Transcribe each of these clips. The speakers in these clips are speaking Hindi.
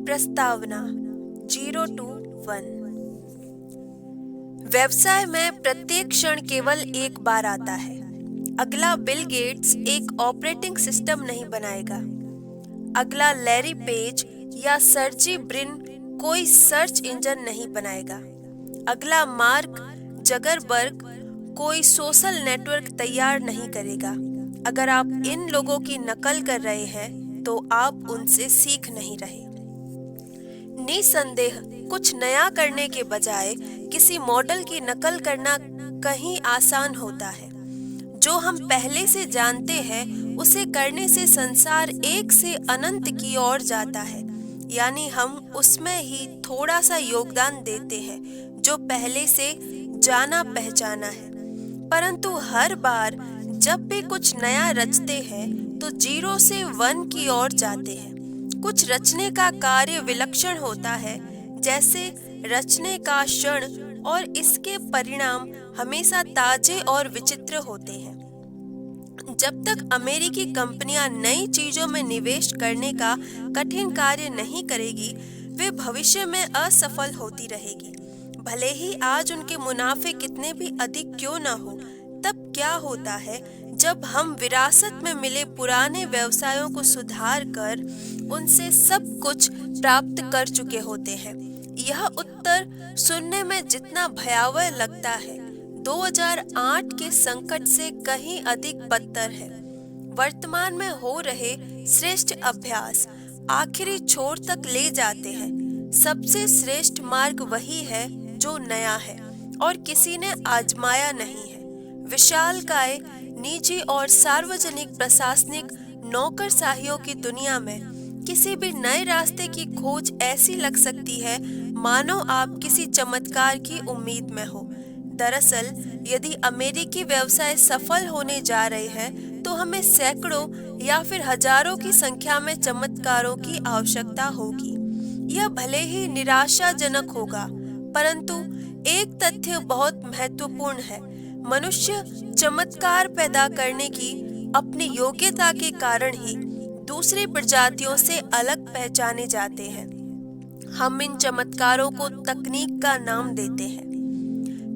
प्रस्तावना 0 to 1। व्यवसाय में प्रत्येक क्षण केवल एक बार आता है। अगला बिल गेट्स एक ऑपरेटिंग सिस्टम नहीं बनाएगा। अगला लैरी पेज या सर्जी ब्रिन कोई सर्च इंजन नहीं बनाएगा। अगला मार्क जगरबर्ग कोई सोशल नेटवर्क तैयार नहीं करेगा। अगर आप इन लोगों की नकल कर रहे हैं तो आप उनसे सीख नहीं रहे। निसंदेह कुछ नया करने के बजाय किसी मॉडल की नकल करना कहीं आसान होता है। जो हम पहले से जानते हैं उसे करने से संसार एक से अनंत की ओर जाता है, यानी हम उसमें ही थोड़ा सा योगदान देते हैं जो पहले से जाना पहचाना है। परंतु हर बार जब भी कुछ नया रचते हैं तो 0 से 1 की ओर जाते हैं। कुछ रचने का कार्य विलक्षण होता है, जैसे रचने का क्षण, और इसके परिणाम हमेशा ताजे और विचित्र होते हैं। जब तक अमेरिकी कंपनियां नई चीजों में निवेश करने का कठिन कार्य नहीं करेगी, वे भविष्य में असफल होती रहेगी। भले ही आज उनके मुनाफे कितने भी अधिक क्यों न हो। तब क्या होता है जब हम विरासत में मिले पुराने व्यवसायों को सुधार कर उनसे सब कुछ प्राप्त कर चुके होते हैं। यह उत्तर सुनने में जितना भयावह लगता है, 2008 के संकट से कहीं अधिक बदतर है। वर्तमान में हो रहे श्रेष्ठ अभ्यास आखिरी छोर तक ले जाते हैं। सबसे श्रेष्ठ मार्ग वही है जो नया है और किसी ने आजमाया नहीं है। विशालकाय निजी और सार्वजनिक प्रशासनिक नौकरशाहियों की दुनिया में किसी भी नए रास्ते की खोज ऐसी लग सकती है मानो आप किसी चमत्कार की उम्मीद में हो। दरअसल यदि अमेरिकी व्यवसाय सफल होने जा रहे हैं तो हमें सैकड़ों या फिर हजारों की संख्या में चमत्कारों की आवश्यकता होगी। यह भले ही निराशाजनक होगा, परंतु एक तथ्य बहुत महत्वपूर्ण है। मनुष्य चमत्कार पैदा करने की अपनी योग्यता के कारण ही दूसरी प्रजातियों से अलग पहचाने जाते हैं। हम इन चमत्कारों को तकनीक का नाम देते हैं।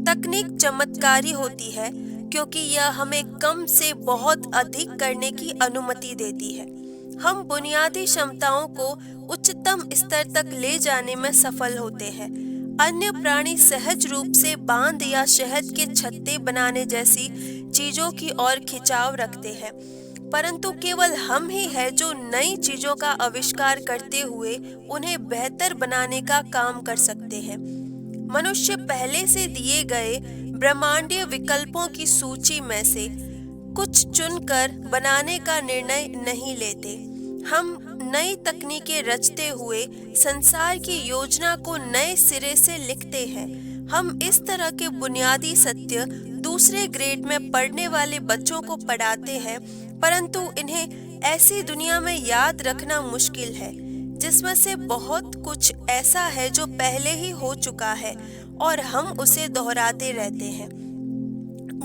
तकनीक चमत्कारी होती है क्योंकि यह हमें कम से बहुत अधिक करने की अनुमति देती है। हम बुनियादी क्षमताओं को उच्चतम स्तर तक ले जाने में सफल होते हैं। अन्य प्राणी सहज रूप से बांध या शहद के छत्ते बनाने जैसी चीजों की ओर खिंचाव रखते हैं, परंतु केवल हम ही है जो नई चीजों का आविष्कार करते हुए उन्हें बेहतर बनाने का काम कर सकते हैं। मनुष्य पहले से दिए गए ब्रह्मांडीय विकल्पों की सूची में से कुछ चुनकर बनाने का निर्णय नहीं लेते। हम नई तकनीकें रचते हुए संसार की योजना को नए सिरे से लिखते हैं। हम इस तरह के बुनियादी सत्य दूसरे ग्रेड में पढ़ने वाले बच्चों को पढ़ाते हैं, परंतु इन्हें ऐसी दुनिया में याद रखना मुश्किल है जिसमें से बहुत कुछ ऐसा है जो पहले ही हो चुका है और हम उसे दोहराते रहते हैं।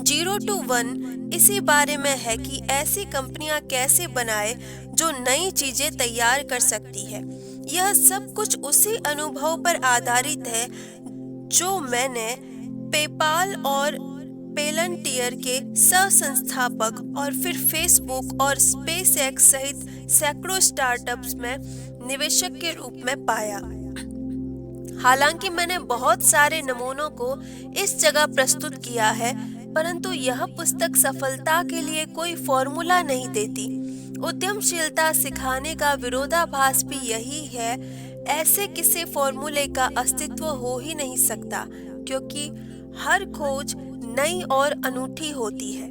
0 to 1 इसी बारे में है कि ऐसी कंपनियां कैसे बनाए जो नई चीजें तैयार कर सकती है। यह सब कुछ उसी अनुभव पर आधारित है जो मैंने पेपाल और पेलंटियर के सह-संस्थापक और फिर फेसबुक और स्पेसएक्स सहित सैकड़ों स्टार्टअप्स में निवेशक के रूप में पाया। हालांकि मैंने बहुत सारे नमूनों को इस जगह प्रस्तुत किया है, परंतु यह पुस्तक सफलता के लिए कोई फॉर्मूला नहीं देती। उद्यमशीलता सिखाने का विरोधाभास भी यही है। ऐसे किसी फॉर्मूले का अस्तित्व हो ही नहीं सकता, क्योंकि हर खोज नई और अनूठी होती है।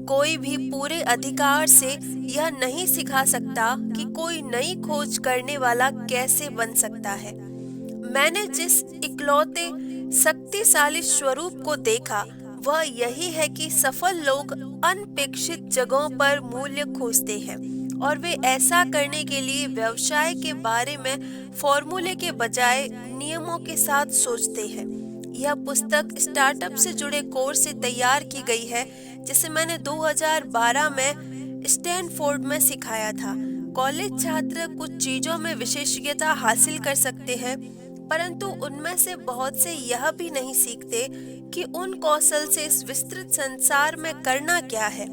कोई भी पूरे अधिकार से यह नहीं सिखा सकता कि कोई नई खोज करने वाला कैसे बन सकता है। मैंने जिस इकलौते शक्तिशाली स्वरूप को देखा वह यही है कि सफल लोग अनपेक्षित जगहों पर मूल्य खोजते हैं और वे ऐसा करने के लिए व्यवसाय के बारे में फॉर्मूले के बजाय नियमों के साथ सोचते हैं। यह पुस्तक स्टार्टअप से जुड़े कोर्स से तैयार की गई है जिसे मैंने 2012 में स्टैनफोर्ड में सिखाया था। कॉलेज छात्र कुछ चीजों में विशेषज्ञता हासिल कर सकते हैं, परंतु उनमें से बहुत से यह भी नहीं सीखते कि उन कौशल से इस विस्तृत संसार में करना क्या है।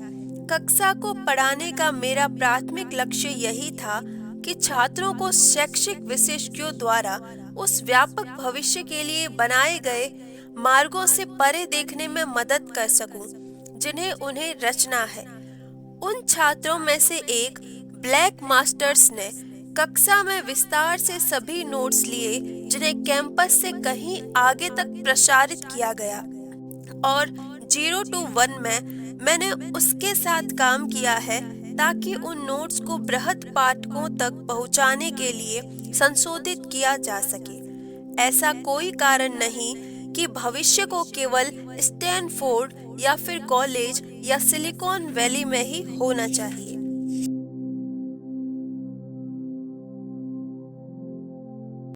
कक्षा को पढ़ाने का मेरा प्राथमिक लक्ष्य यही था कि छात्रों को शैक्षिक विशेषज्ञों द्वारा उस व्यापक भविष्य के लिए बनाए गए मार्गों से परे देखने में मदद कर सकूं, जिन्हें उन्हें रचना है। उन छात्रों में से एक ब्लैक मास्टर्स ने कक्षा में विस्तार से सभी नोट्स लिए, जिन्हें कैंपस से कहीं आगे तक प्रसारित किया गया, और 0 to 1 में मैंने उसके साथ काम किया है ताकि उन नोट्स को बृहद पाठकों तक पहुंचाने के लिए संशोधित किया जा सके। ऐसा कोई कारण नहीं कि भविष्य को केवल स्टैनफोर्ड या फिर कॉलेज या सिलिकॉन वैली में ही होना चाहिए।